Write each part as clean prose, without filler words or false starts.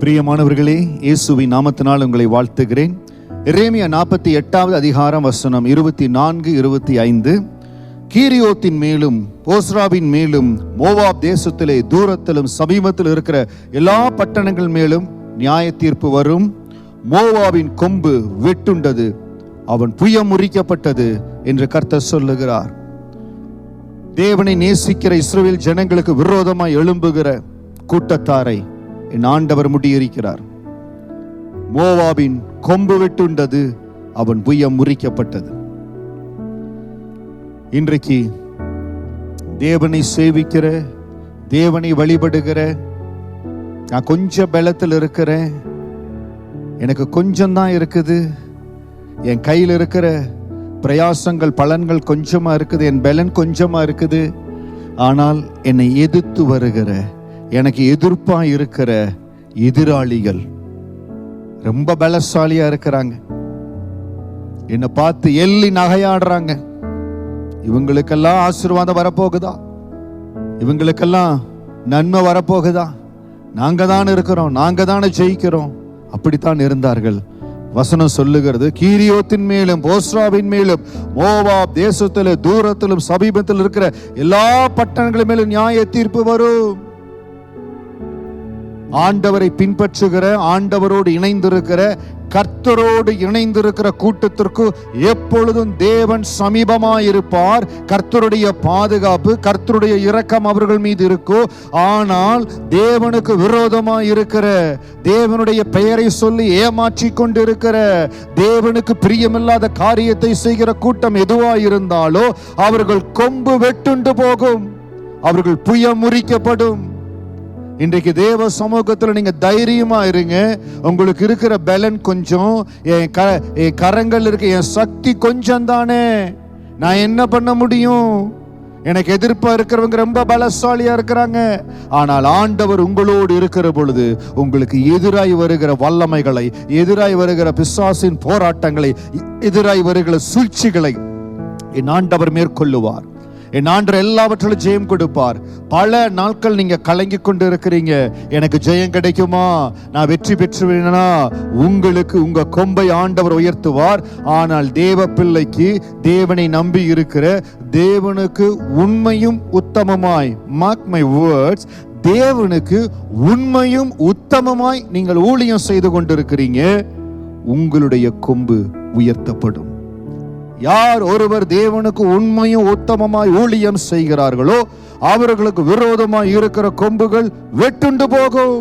பிரியமானவர்களே, இயேசுவின் நாமத்தினால் உங்களை வாழ்த்துகிறேன். எரேமியா 48வது அதிகாரம் வசனம் 24, 25. கீரியோத்தின் மேலும் போஸ்ராவின் மேலும் மோவாப் தேசத்திலே தூரத்திலும் சமீபத்தில் இருக்கிற எல்லா பட்டணங்கள் மேலும் நியாய தீர்ப்பு வரும். மோவாபின் கொம்பு வெட்டுண்டது, அவன் புயம் முறிக்கப்பட்டது என்று கர்த்தர் சொல்லுகிறார். தேவனை நேசிக்கிற இஸ்ரவேல் ஜனங்களுக்கு விரோதமாய் எழும்புகிற கூட்டத்தாரை என் ஆண்டவர் முடியிருக்கிறார். மோவாபின் கொம்பு வெட்டுண்டது, அவன் புயம் முறிக்கப்பட்டது. இன்றைக்கு தேவனை சேவிக்கிற, தேவனை வழிபடுகிற, நான் கொஞ்சம் பலத்தில் இருக்கிறேன், எனக்கு கொஞ்சம் தான் இருக்குது, என் கையில் இருக்கிற பிரயாசங்கள் பலன்கள் கொஞ்சமா இருக்குது, என் பலன் கொஞ்சமா இருக்குது, ஆனால் என்னை எதிர்த்து வருகிற, எனக்கு எதிர்ப்பா இருக்கிற எதிராளிகள் ரொம்ப பலசாலியா இருக்கிறாங்க. என்னை பார்த்து எள்ளி நகையாடுறாங்க. இவங்களுக்கெல்லாம் ஆசீர்வாதம் வரப்போகுதா? இவங்களுக்கெல்லாம் நன்மை வரப்போகுதா? நாங்க தான் இருக்கிறோம், நாங்க தானே ஜெயிக்கிறோம். அப்படித்தான் இருந்தார்கள். வசனம் சொல்லுகிறது, கீரியோத்தின் மேலும் போஸ்ராவின் மேலும் மோவாப் தேசத்திலும் தூரத்திலும் சமீபத்தில் இருக்கிற எல்லா பட்டணங்களின் மேலும் நியாய தீர்ப்பு வரும். ஆண்டவரை பின்பற்றுகிற, ஆண்டவரோடு இணைந்திருக்கிற, கர்த்தரோடு இணைந்திருக்கிற கூட்டத்திற்கு எப்பொழுதும் தேவன் சமீபமாயிருப்பார். கர்த்தருடைய பாதுகாப்பு, கர்த்தருடைய இரக்கம் அவர்கள் மீது இருக்கும். ஆனால் தேவனுக்கு விரோதமாய் இருக்கிற, தேவனுடைய பெயரை சொல்லி ஏமாற்றி கொண்டிருக்கிற, தேவனுக்கு பிரியமில்லாத காரியத்தை செய்கிற கூட்டம் எதுவாயிருந்தாலோ அவர்கள் கொம்பு வெட்டுண்டு போகும், அவர்கள் புயம் முறிக்கப்படும். இன்றைக்கு தேவ சமூகத்தில் நீங்க தைரியமா இருங்க. உங்களுக்கு இருக்கிற பலன் கொஞ்சம், என் கரங்கள் இருக்க என் சக்தி கொஞ்சம் தானே, நான் என்ன பண்ண முடியும்? எனக்கு எதிர்ப்பா இருக்கிறவங்க ரொம்ப பலசாலியா இருக்கிறாங்க. ஆனால் ஆண்டவர் உங்களோடு இருக்கிற பொழுது உங்களுக்கு எதிராய் வருகிற வல்லமைகளை, எதிராய் வருகிற பிசாசின் போராட்டங்களை, எதிராய் வருகிற சூழ்ச்சிகளை என் ஆண்டவர் மேற்கொள்ளுவார். என் ஆண்டவர் எல்லாவற்றிலும் ஜெயம் கொடுப்பார். பல நாட்கள் நீங்க கலங்கி கொண்டு இருக்கிறீங்க, எனக்கு ஜெயம் கிடைக்குமா, நான் வெற்றி பெற்றுவேனா? உங்களுக்கு உங்க கொம்பை ஆண்டவர் உயர்த்துவார். ஆனால் தேவ பிள்ளைக்கு, தேவனை நம்பி இருக்கிற, தேவனுக்கு உண்மையும் உத்தமமாய், மார்க் மை வேர்ட்ஸ், தேவனுக்கு உண்மையும் உத்தமமாய் நீங்கள் ஊழியம் செய்து கொண்டிருக்கிறீங்க, உங்களுடைய கொம்பு உயர்த்தப்படும். யார் ஒருவர் தேவனுக்கு உண்மையும் உத்தமமாய் ஊழியம் செய்கிறார்களோ அவர்களுக்கு விரோதமாய் இருக்கிற கொம்புகள் வெட்டுண்டு போகும்.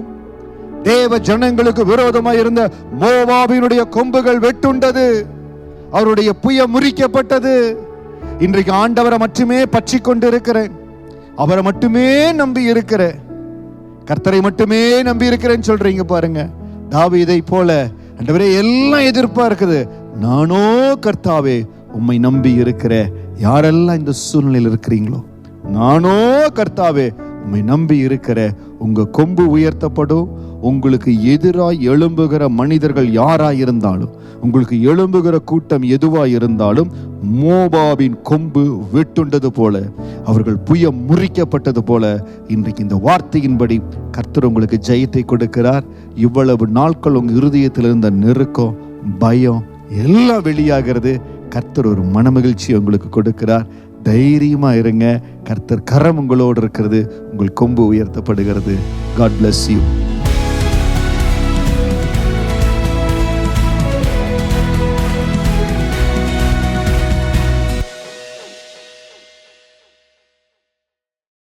தேவ ஜனங்களுக்கு விரோதமாய் இருந்த மோவாபினுடைய கொம்புகள் வெட்டுண்டது, அவருடைய புயம் முறிக்கப்பட்டது. இன்றைக்கு ஆண்டவரை மட்டுமே பற்றி கொண்டு இருக்கிறேன், அவரை மட்டுமே நம்பி இருக்கிறேன், கர்த்தரை மட்டுமே நம்பி இருக்கிறேன்னு சொல்றீங்க பாருங்க. தாவீதை போல, ஆண்டவரே எல்லாம் எதிர்ப்பா இருக்குது, நானோ கர்த்தாவே உம்மை நம்பி இருக்கிற. யாரெல்லாம் இந்த சூழ்நிலையில் இருக்கிறீங்களோ, நானோ கர்த்தாவே உம்மை நம்பி இருக்கிற, உங்க கொம்பு உயர்த்தப்படும். உங்களுக்கு எதிராய் எழும்புகிற மனிதர்கள் யாராயிருந்தாலும், உங்களுக்கு எழும்புகிற கூட்டம் எதுவாய் இருந்தாலும், மோவாபின் கொம்பு வெட்டுண்டது போல, அவர்கள் புயம் முறிக்கப்பட்டது போல, இன்றைக்கு இந்த வார்த்தையின்படி கர்த்தர் உங்களுக்கு ஜெயத்தை கொடுக்கிறார். இவ்வளவு நாட்கள் உங்க இருதயத்தில் இருந்த நெருக்கம், பயம் எல்லாம் வெளியாகிறது. கர்த்தர் ஒரு மனமகிழ்ச்சி உங்களுக்கு கொடுக்கிறார். தைரியமா இருங்க, கர்த்தர் கரம் உங்களோடு இருக்கிறது, உங்கள் கொம்பு உயர்த்தப்படுகிறது. God bless you.